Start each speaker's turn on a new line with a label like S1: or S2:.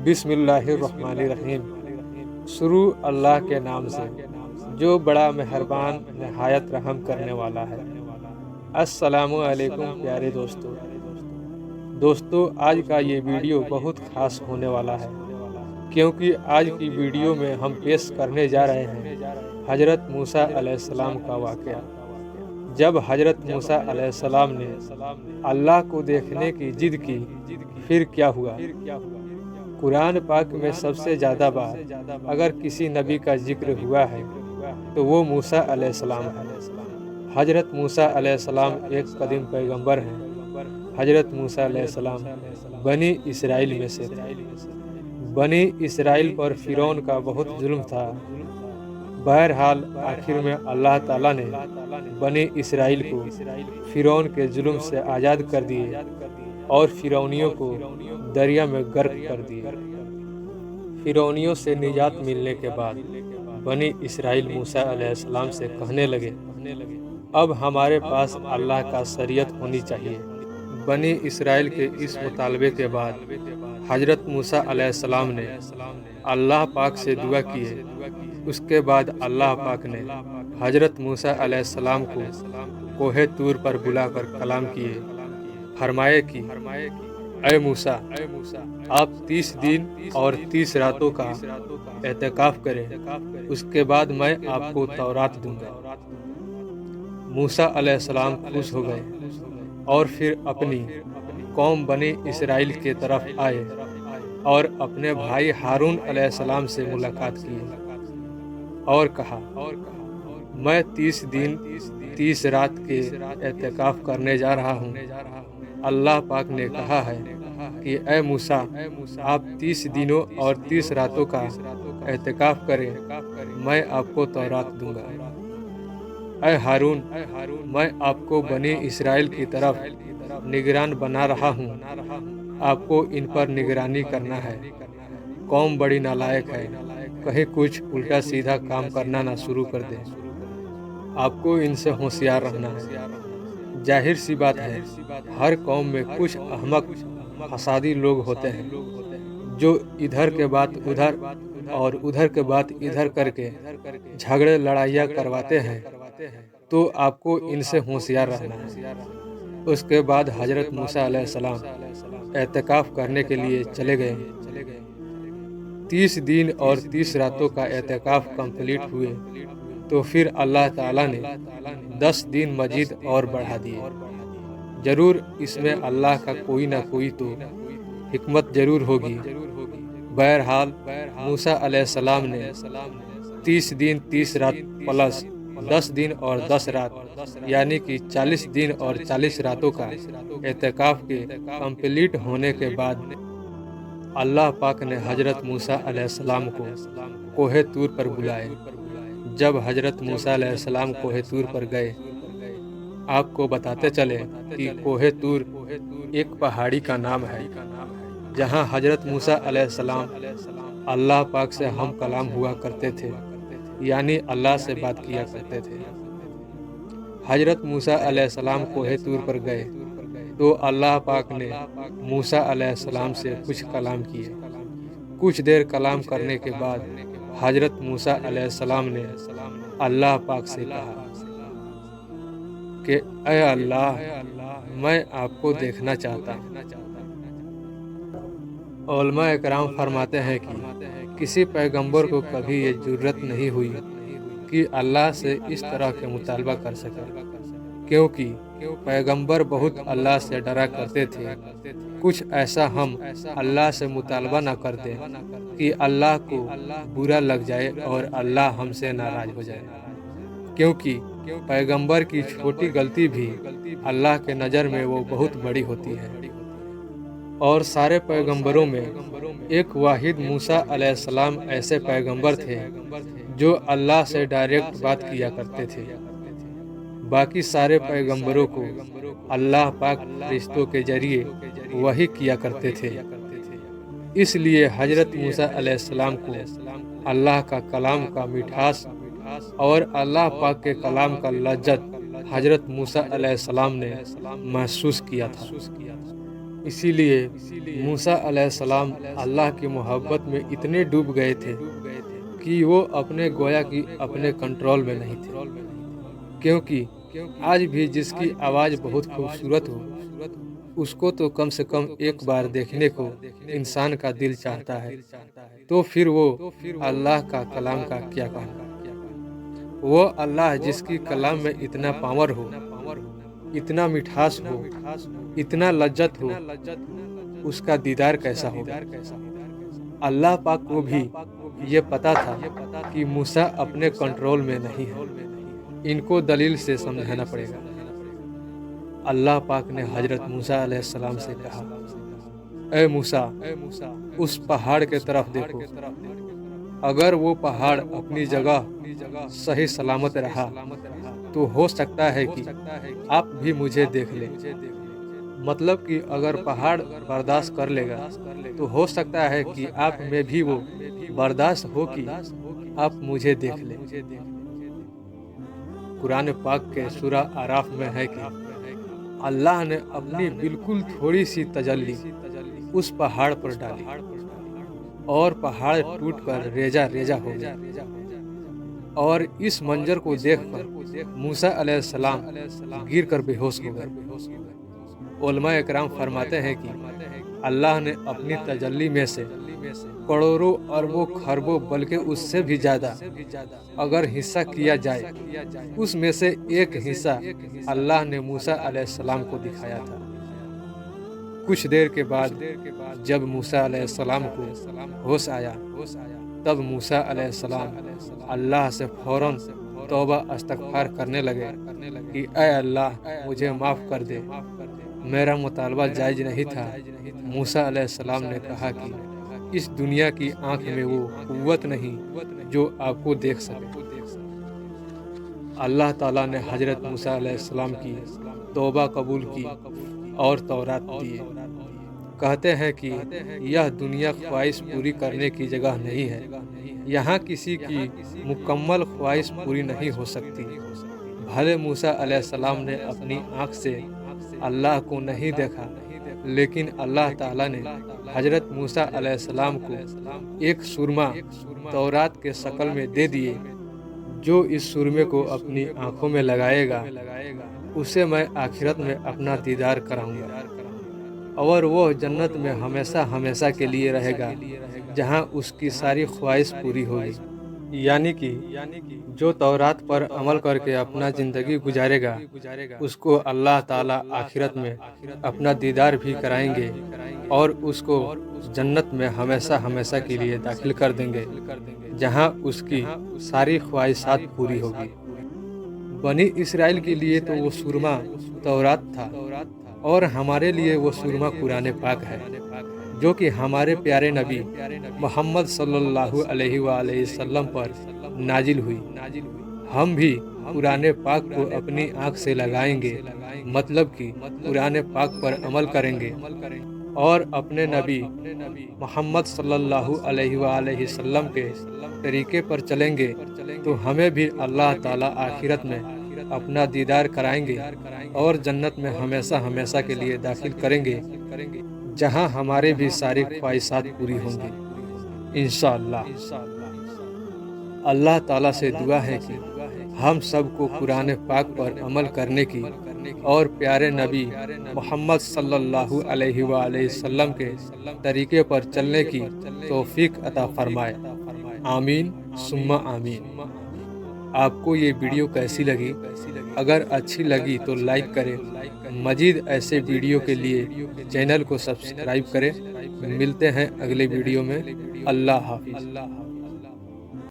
S1: بسم اللہ الرحمن الرحیم۔ شروع اللہ کے نام سے جو بڑا مہربان نہایت رحم کرنے والا ہے۔ السلام علیکم پیارے دوستو، آج کا یہ ویڈیو بہت خاص ہونے والا ہے، کیونکہ آج کی ویڈیو میں ہم پیش کرنے جا رہے ہیں حضرت موسیٰ علیہ السلام کا واقعہ۔ جب حضرت موسیٰ علیہ السلام نے اللہ کو دیکھنے کی ضد کی، پھر کیا ہوا؟ قرآن پاک میں سب سے زیادہ بار اگر کسی نبی کا ذکر ہوا ہے تو وہ موسیٰ علیہ السلام ہے۔ حضرت موسیٰ علیہ السلام ایک قدیم پیغمبر ہیں۔ حضرت موسیٰ علیہ السلام بنی اسرائیل میں سے تھے۔ بنی اسرائیل پر فرعون کا بہت ظلم تھا۔ بہرحال آخر میں اللہ تعالیٰ نے بنی اسرائیل کو فرعون کے ظلم سے آزاد کر دیے اور فرعونیوں کو دریا میں غرق کر دیے۔ فرعونیوں سے نجات ملنے کے بعد بنی اسرائیل موسیٰ علیہ السلام سے کہنے لگے، اب ہمارے پاس اللہ کا شریعت ہونی چاہیے۔ بنی اسرائیل کے اس مطالبے کے بعد حضرت موسیٰ علیہ السلام نے اللہ پاک سے دعا کیے۔ اس کے بعد اللہ پاک نے حضرت موسیٰ علیہ السلام کو کوہ طور پر بلا کر کلام کیے۔ فرمائے کہ اے موسیٰ، آپ 30 دن اور 30 راتوں کا اعتکاف کریں، اس کے بعد میں آپ کو تورات دوں گا۔ موسیٰ علیہ السلام خوش ہو گئے اور پھر اپنی قوم بنی اسرائیل کی طرف آئے اور اپنے بھائی ہارون علیہ السلام سے ملاقات کی اور کہا، میں 30 دن 30 رات کے اعتکاف کرنے جا رہا ہوں۔ اللہ پاک نے کہا ہے کہ اے موسیٰ، آپ 30 دنوں اور 30 راتوں کا اعتکاف کریں، میں آپ کو تورات دوں گا۔ اے ہارون، میں آپ کو بنی اسرائیل کی طرف نگران بنا رہا ہوں، آپ کو ان پر نگرانی کرنا ہے۔ قوم بڑی نالائق ہے، کہیں کچھ الٹا سیدھا کام کرنا نہ شروع کر دے۔ آپ کو ان سے ہوشیار رہنا ہے۔ ظاہر سی بات ہے، ہر قوم میں کچھ احمق فسادی لوگ ہوتے ہیں جو ادھر کے بات ادھر اور ادھر کے بات ادھر کر کے جھگڑے لڑائیاں کرواتے ہیں، تو آپ کو ان سے ہوشیار رہنا ہے۔ اس کے بعد حضرت موسیٰ علیہ السلام اعتکاف کرنے کے لیے چلے گئے۔ 30 دن اور 30 راتوں کا اعتکاف کمپلیٹ ہوئے تو پھر اللہ تعالیٰ نے 10 دن مزید اور بڑھا دیے۔ ضرور اس میں اللہ کا کوئی نہ کوئی تو حکمت ضرور ہوگی۔ بہرحال موسیٰ علیہ السلام نے 30 دن 30 رات پلس 10 دن اور 10 رات یعنی کہ 40 دن اور 40 راتوں کا اعتکاف کے کمپلیٹ ہونے کے بعد اللہ پاک نے حضرت موسیٰ علیہ السلام کو کوہ طور پر بلائے۔ جب حضرت موسیٰ علیہ السلام کوہ طور پر گئے، آپ کو بتاتے چلے کہ کوہ طور ایک پہاڑی کا نام ہے جہاں حضرت موسیٰ علیہ السلام اللہ پاک سے ہم کلام ہوا کرتے تھے، یعنی اللہ سے بات کیا کرتے تھے۔ حضرت موسیٰ علیہ السلام کوہ طور پر گئے تو اللہ پاک نے موسیٰ علیہ السلام سے کچھ کلام کیے۔ کچھ دیر کلام کرنے کے بعد حضرت موسیٰ علیہ السلام نے اللہ پاک سے کہا کہ اے اللہ، میں آپ کو دیکھنا چاہتا ہوں۔ علماء اکرام فرماتے ہیں کہ کسی پیغمبر کو کبھی یہ جرت نہیں ہوئی کہ اللہ سے اس طرح کے مطالبہ کر سکے، کیونکہ پیغمبر بہت اللہ سے ڈرا کرتے تھے۔ کچھ ایسا ہم اللہ سے مطالبہ نہ کر دیں کہ اللہ کو برا لگ جائے اور اللہ ہم سے ناراض ہو جائے، کیونکہ پیغمبر کی چھوٹی غلطی بھی اللہ کے نظر میں وہ بہت بڑی ہوتی ہے۔ اور سارے پیغمبروں میں ایک واحد موسیٰ علیہ السلام ایسے پیغمبر تھے جو اللہ سے ڈائریکٹ بات کیا کرتے تھے۔ باقی سارے پیغمبروں کو اللہ پاک فرشتوں کے ذریعے وحی کیا کرتے تھے۔ اس لیے حضرت موسیٰ علیہ السلام کو اللہ کا کلام کا مٹھاس اور اللہ پاک کے کلام کا لذت حضرت موسیٰ علیہ السلام نے محسوس کیا تھا۔ اسی لیے موسیٰ علیہ السلام اللہ کی محبت میں اتنے ڈوب گئے تھے کہ وہ اپنے گویا کی اپنے کنٹرول میں نہیں تھے، کیونکہ آج بھی جس کی آواز بہت خوبصورت ہو اس کو تو کم سے کم ایک بار دیکھنے کو انسان کا دل چاہتا ہے، تو پھر وہ اللہ کا کلام کا کیا کہنا۔ وہ اللہ جس کی کلام میں اتنا پاور ہو، اتنا مٹھاس ہو، اتنا لذت ہو، اس کا دیدار کیسا ہوگا؟ اللہ پاک کو بھی یہ پتا تھا کہ موسیٰ اپنے کنٹرول میں نہیں ہے، ان کو دلیل سے سمجھانا پڑے گا۔ اللہ پاک نے حضرت موسیٰ علیہ السلام سے کہا، اے موسیٰ، اس پہاڑ کے طرف دیکھو، اگر وہ پہاڑ اپنی جگہ صحیح سلامت رہا تو ہو سکتا ہے کہ آپ بھی مجھے دیکھ لیں۔ مطلب کہ اگر پہاڑ برداشت کر لے گا تو ہو سکتا ہے کہ آپ میں بھی وہ برداشت ہو کہ آپ مجھے دیکھ لیں۔ قرآن پاک کے سورہ اعراف میں ہے کہ اللہ نے اپنی بالکل تھوڑی سی تجلی اس پہاڑ پر ڈالی اور پہاڑ ٹوٹ کر ریزہ ریزہ ہو گیا، اور اس منظر کو دیکھ کر موسیٰ علیہ السلام گر کر بے ہوش ہو گئے۔ علماء اکرام فرماتے ہیں کہ اللہ نے اپنی تجلی میں سے کروڑوں اربوں خربوں بلکہ اس سے بھی زیادہ اگر حصہ کیا جائے، اس میں سے ایک حصہ اللہ نے موسیٰ علیہ السلام کو دکھایا تھا۔ کچھ دیر کے بعد جب موسیٰ علیہ السلام کو ہوش آیا تب موسیٰ علیہ السلام اللہ سے فوراً توبہ استغفار کرنے لگے کہ اے اللہ مجھے معاف کر دے، میرا مطالبہ جائز نہیں تھا۔ موسیٰ علیہ السلام نے کہا کہ اس دنیا کی آنکھ میں وہ قوت نہیں جو آپ کو دیکھ سکے۔ اللہ تعالیٰ نے حضرت موسیٰ علیہ السلام کی توبہ قبول کی اور تورات دیے۔ کہتے ہیں کہ یہ دنیا خواہش پوری کرنے کی جگہ نہیں ہے، یہاں کسی کی مکمل خواہش پوری نہیں ہو سکتی۔ بھلے موسیٰ علیہ السلام نے اپنی آنکھ سے اللہ کو نہیں دیکھا، لیکن اللہ تعالیٰ نے حضرت موسیٰ علیہ السلام کو ایک سرما تورات کے شکل میں دے دیے۔ جو اس سرمے کو اپنی آنکھوں میں لگائے گا اسے میں آخرت میں اپنا دیدار کراؤں گا، اور وہ جنت میں ہمیشہ ہمیشہ کے لیے رہے گا، جہاں اس کی ساری خواہش پوری ہوگی۔ یعنی کہ جو تورات پر عمل کر کے اپنا زندگی گزارے گا اس کو اللہ تعالیٰ آخرت میں اپنا دیدار بھی کرائیں گے اور اس کو جنت میں ہمیشہ ہمیشہ کے لیے داخل کر دیں گے، جہاں اس کی ساری خواہشات پوری ہوگی۔ بنی اسرائیل کے لیے تو وہ سرما تورات تھا، اور ہمارے لیے وہ سرما قرآن پاک ہے، جو کہ ہمارے پیارے نبی محمد صلی اللہ علیہ وآلہ وسلم پر نازل ہوئی۔ ہم بھی قرآن پاک کو اپنی آنکھ سے لگائیں گے، مطلب کہ قرآن پاک پر عمل کریں گے اور اپنے نبی محمد صلی اللہ علیہ وآلہ وسلم کے طریقے پر چلیں گے، تو ہمیں بھی اللہ تعالیٰ آخرت میں اپنا دیدار کرائیں گے اور جنت میں ہمیشہ ہمیشہ کے لیے داخل کریں گے، جہاں ہمارے بھی ساری خواہشات پوری ہوں گی انشاءاللہ۔ اللہ تعالیٰ سے دعا ہے کہ ہم سب کو قرآن پاک پر عمل کرنے کی اور پیارے نبی محمد صلی اللہ علیہ وآلہ وسلم کے طریقے پر چلنے کی توفیق عطا فرمائے، آمین ثم آمین۔ آپ کو یہ ویڈیو کیسی لگی؟ اگر اچھی لگی تو لائک کریں، مزید ایسے ویڈیو کے لیے چینل کو سبسکرائب کریں۔ ملتے ہیں اگلے ویڈیو میں، اللہ حافظ۔